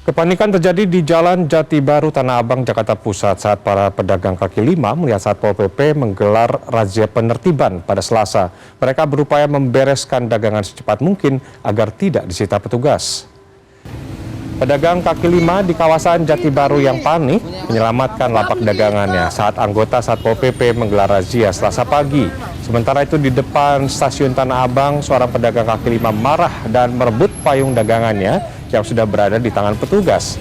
Kepanikan terjadi di Jalan Jati Baru, Tanah Abang, Jakarta Pusat saat para pedagang kaki lima melihat Satpol PP menggelar razia penertiban pada Selasa. Mereka berupaya membereskan dagangan secepat mungkin agar tidak disita petugas. Pedagang kaki lima di kawasan Jati Baru yang panik menyelamatkan lapak dagangannya saat anggota Satpol PP menggelar razia Selasa pagi. Sementara itu di depan stasiun Tanah Abang, seorang pedagang kaki lima marah dan merebut payung dagangannya yang sudah berada di tangan petugas.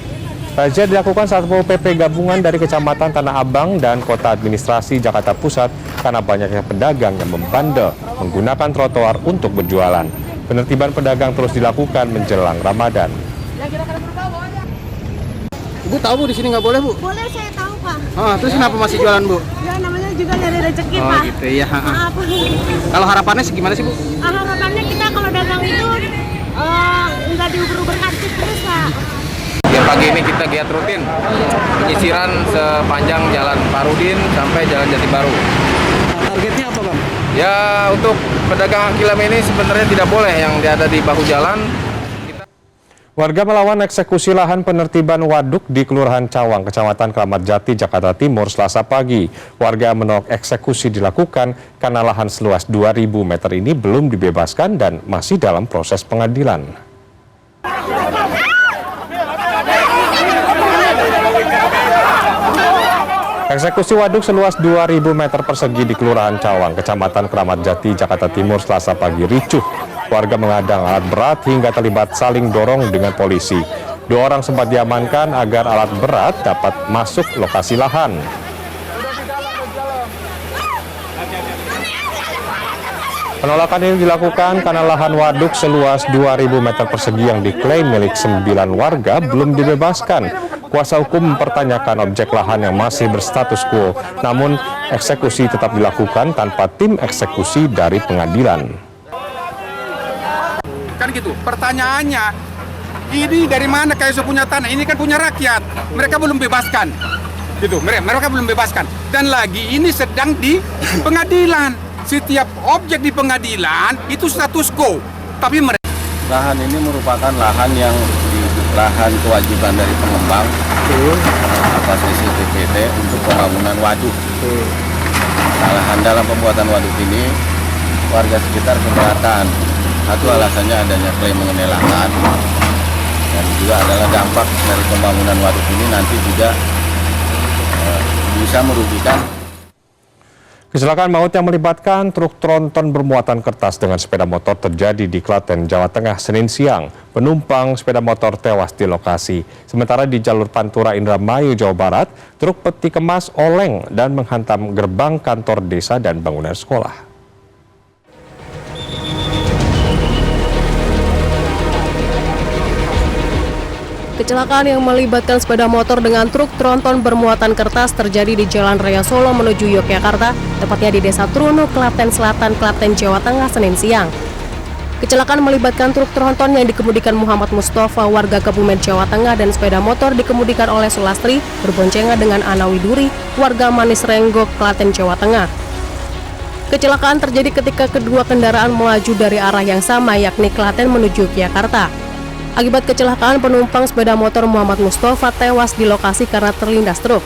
Razia dilakukan Satpol PP gabungan dari Kecamatan Tanah Abang dan Kota Administrasi Jakarta Pusat karena banyaknya pedagang yang membandel menggunakan trotoar untuk berjualan. Penertiban pedagang terus dilakukan menjelang Ramadan. Bu tahu Bu di sini nggak boleh Bu? Boleh, saya tahu Pak. Terus kenapa masih jualan Bu? Ya namanya juga nyari rezeki Pak. Gitu ya. Maaf. Kalau harapannya gimana sih Bu? Harapannya kita kalau dagang itu nggak diuber-uber karcis terus Pak. Ya, pagi ini kita giat rutin penyisiran sepanjang Jalan Farudin sampai Jalan Jati Baru. Targetnya apa Bang? Ya, untuk pedagang kaki lima ini sebenarnya tidak boleh yang ada di bahu jalan. Warga melawan eksekusi lahan penertiban waduk di Kelurahan Cawang, Kecamatan Kramat Jati, Jakarta Timur, Selasa pagi. Warga menolak eksekusi dilakukan karena lahan seluas 2.000 meter ini belum dibebaskan dan masih dalam proses pengadilan. Eksekusi waduk seluas 2.000 meter persegi di Kelurahan Cawang, Kecamatan Kramat Jati, Jakarta Timur, Selasa pagi ricuh. Warga mengadang alat berat hingga terlibat saling dorong dengan polisi. 2 orang sempat diamankan agar alat berat dapat masuk lokasi lahan. Penolakan ini dilakukan karena lahan waduk seluas 2.000 meter persegi yang diklaim milik 9 warga belum dibebaskan. Kuasa hukum mempertanyakan objek lahan yang masih berstatus quo, namun eksekusi tetap dilakukan tanpa tim eksekusi dari pengadilan. Kan gitu, pertanyaannya, ini dari mana KSO punya tanah? Ini kan punya rakyat, mereka belum bebaskan. Gitu, mereka belum bebaskan. Dan lagi ini sedang di pengadilan. Setiap objek di pengadilan itu status quo. Tapi mereka lahan ini merupakan lahan yang lahan kewajiban dari pengembang atas isi TPT untuk pembangunan waduk. Lahan dalam pembuatan waduk ini warga sekitar keberatan. Satu alasannya adanya klaim mengenai lahan dan juga adalah dampak dari pembangunan waduk ini nanti juga bisa merugikan. Kecelakaan maut yang melibatkan truk tronton bermuatan kertas dengan sepeda motor terjadi di Klaten, Jawa Tengah, Senin siang. Penumpang sepeda motor tewas di lokasi. Sementara di jalur Pantura Indramayu, Jawa Barat, truk peti kemas oleng dan menghantam gerbang kantor desa dan bangunan sekolah. Kecelakaan yang melibatkan sepeda motor dengan truk tronton bermuatan kertas terjadi di Jalan Raya Solo menuju Yogyakarta, tepatnya di Desa Truno, Klaten Selatan, Klaten, Jawa Tengah, Senin siang. Kecelakaan melibatkan truk tronton yang dikemudikan Muhammad Mustafa, warga Kebumen, Jawa Tengah, dan sepeda motor dikemudikan oleh Sulastri berboncengan dengan Ana Widuri, warga Manis Renggok, Klaten, Jawa Tengah. Kecelakaan terjadi ketika kedua kendaraan melaju dari arah yang sama, yakni Klaten menuju Yogyakarta. Akibat kecelakaan, penumpang sepeda motor Muhammad Mustafa tewas di lokasi karena terlindas truk.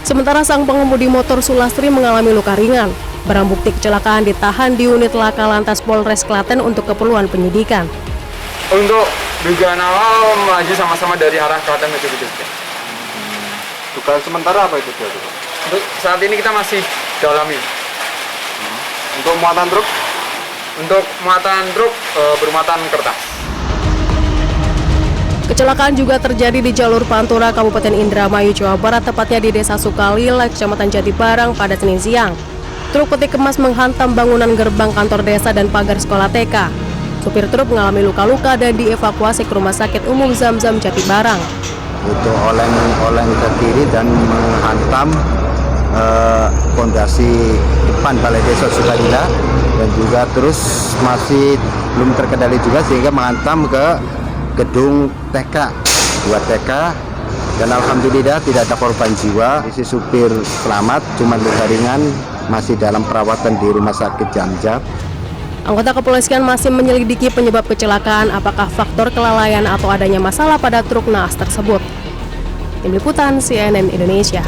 Sementara sang pengemudi motor Sulastri mengalami luka ringan. Barang bukti kecelakaan ditahan di unit laka lantas Polres Klaten untuk keperluan penyidikan. Untuk dugaan awal melaju sama-sama dari arah Klaten menuju Jogja. Dugaan sementara apa itu? Untuk saat ini kita masih dalami. Untuk muatan truk? Untuk muatan truk bermuatan kertas. Kecelakaan juga terjadi di jalur Pantura, Kabupaten Indramayu, Jawa Barat, tepatnya di Desa Sukalila, Kecamatan Jati Barang pada Senin siang. Truk peti kemas menghantam bangunan gerbang kantor desa dan pagar sekolah TK. Supir truk mengalami luka-luka dan dievakuasi ke Rumah Sakit Umum Zam-Zam Jati Barang. Itu oleng ke kiri dan menghantam pondasi depan Balai Desa Sukalila dan juga terus masih belum terkendali juga sehingga menghantam ke gedung TK, 2 TK, dan alhamdulillah tidak ada korban jiwa. Si supir selamat, cuma luka ringan, masih dalam perawatan di Rumah Sakit Zam-Zam. Anggota kepolisian masih menyelidiki penyebab kecelakaan, apakah faktor kelalaian atau adanya masalah pada truk naas tersebut. Tim Liputan CNN Indonesia.